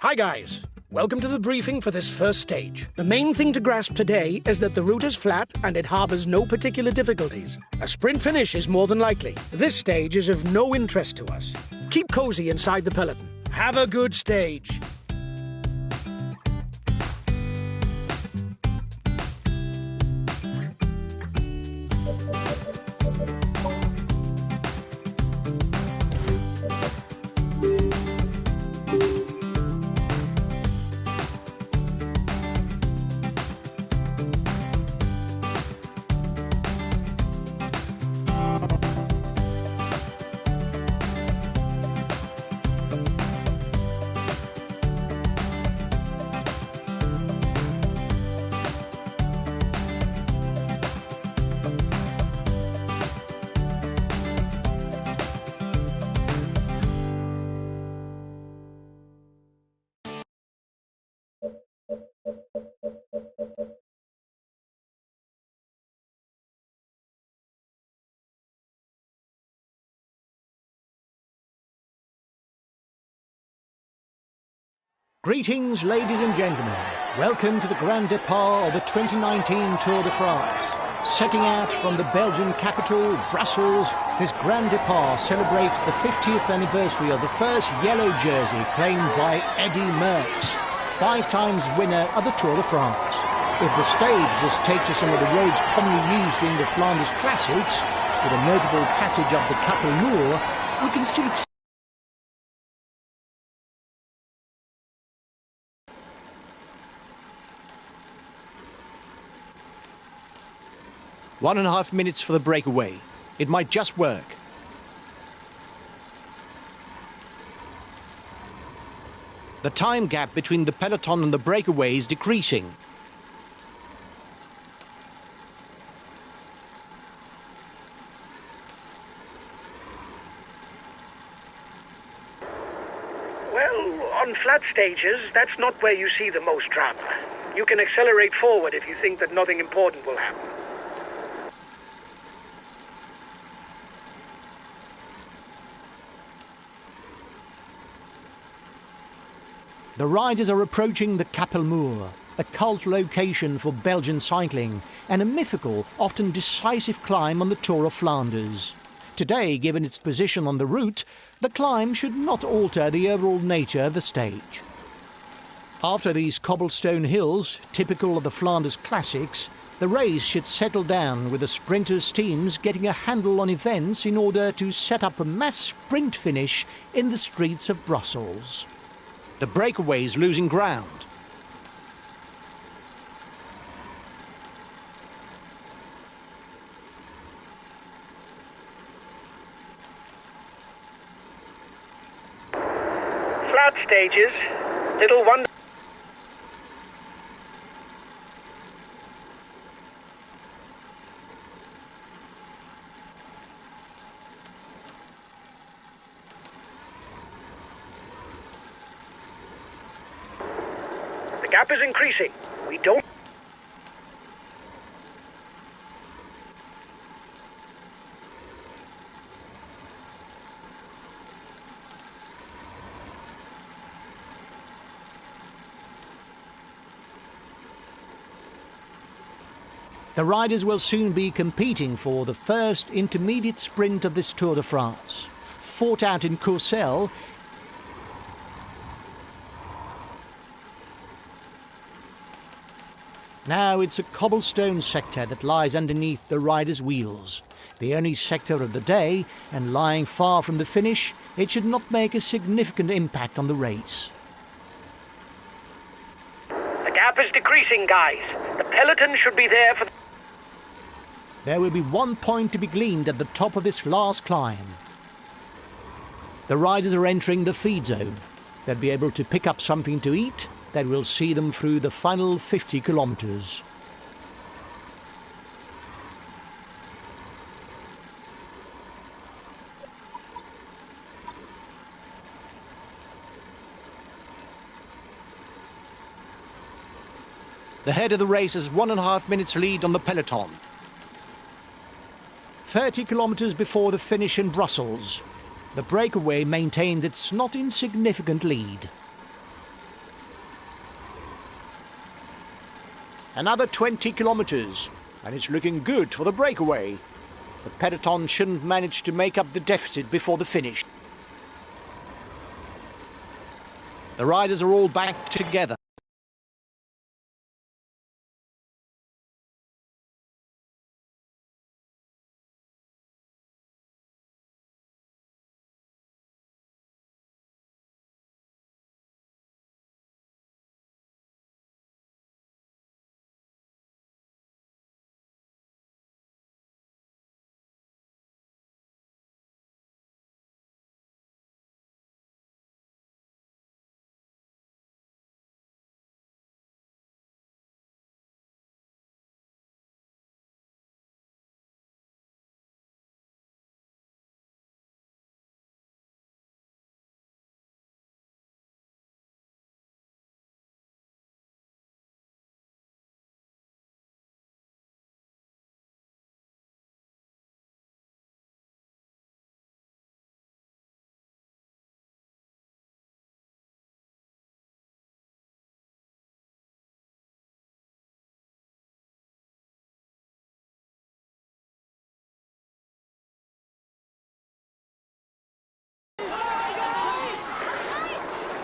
Hi guys, welcome to the briefing for this first stage. The main thing to grasp today is that the route is flat and it harbours no particular difficulties. A sprint finish is more than likely. This stage is of no interest to us. Keep cozy inside the peloton. Have a good stage. Greetings, ladies and gentlemen. Welcome to the grand départ of the 2019 Tour de France. Setting out from the Belgian capital, Brussels, this grand départ celebrates the 50th anniversary of the first yellow jersey claimed by Eddy Merckx, 5 times winner of the Tour de France. If the stage just takes to some of the roads commonly used in the Flanders Classics, with a notable passage up the Cap au Mur, we can still 1.5 minutes for the breakaway. It might just work. The time gap between the peloton and the breakaway is decreasing. Well, on flat stages, that's not where you see the most drama. You can accelerate forward if you think that nothing important will happen. The riders are approaching the Cap au Mur, a cult location for Belgian cycling and a mythical, often decisive climb on the Tour of Flanders. Today, given its position on the route, the climb should not alter the overall nature of the stage. After these cobblestone hills, typical of the Flanders Classics, the race should settle down with the sprinters' teams getting a handle on events in order to set up a mass sprint finish in the streets of Brussels. The breakaway is losing ground. Flat stages, little wonder. The gap is increasing. We don't. The riders will soon be competing for the first intermediate sprint of this Tour de France. Fought out in Courcelles, now it's a cobblestone sector that lies underneath the riders' wheels. The only sector of the day, and lying far from the finish, it should not make a significant impact on the race. The gap is decreasing, guys. The peloton should be there for... There will be 1 point to be gleaned at the top of this last climb. The riders are entering the feed zone. They'll be able to pick up something to eat that will see them through the final 50 kilometers. The head of the race has 1.5 minutes lead on the peloton. 30 kilometers before the finish in Brussels, the breakaway maintained its not insignificant lead. Another 20 kilometres, and it's looking good for the breakaway. The peloton shouldn't manage to make up the deficit before the finish. The riders are all back together.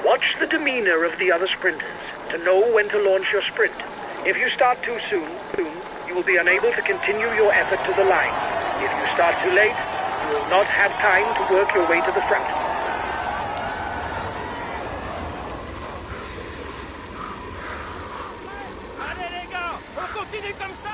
Watch the demeanor of the other sprinters to know when to launch your sprint. If you start too soon, you will be unable to continue your effort to the line. If you start too late, you will not have time to work your way to the front. Allez les gars, on continue comme ça!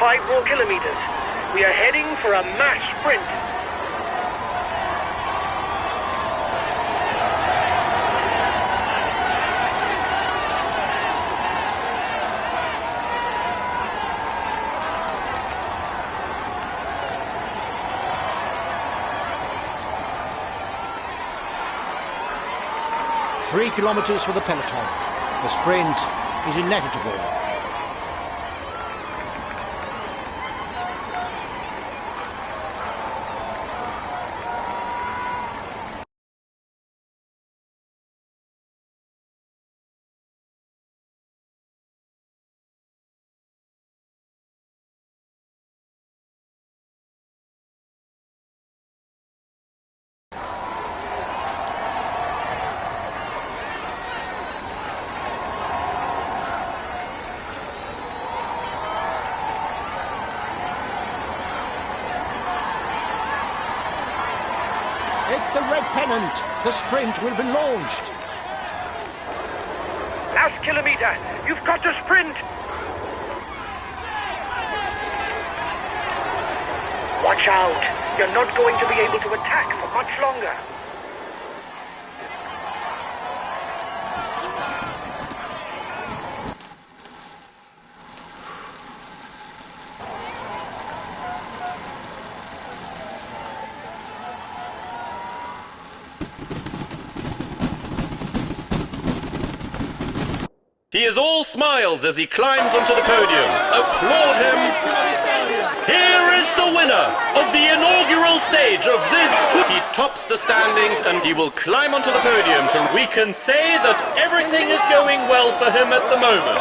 5 more kilometers. We are heading for a mass sprint. Three kilometres for the peloton. The sprint is inevitable. It's the red pennant. The sprint will be launched. Last kilometer. You've got to sprint. Watch out. You're not going to be able to attack for much longer. He is all smiles as he climbs onto the podium. Applaud him. Here is the winner of the inaugural stage of this tour. He tops the standings and he will climb onto the podium. We can say that everything is going well for him at the moment.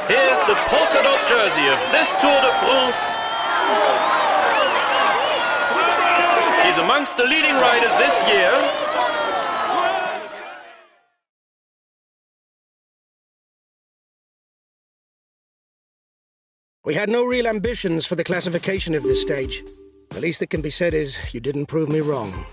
Here's the polka dot jersey of this Tour de France. He's amongst the leading riders this year. We had no real ambitions for the classification of this stage. The least that can be said is you didn't prove me wrong.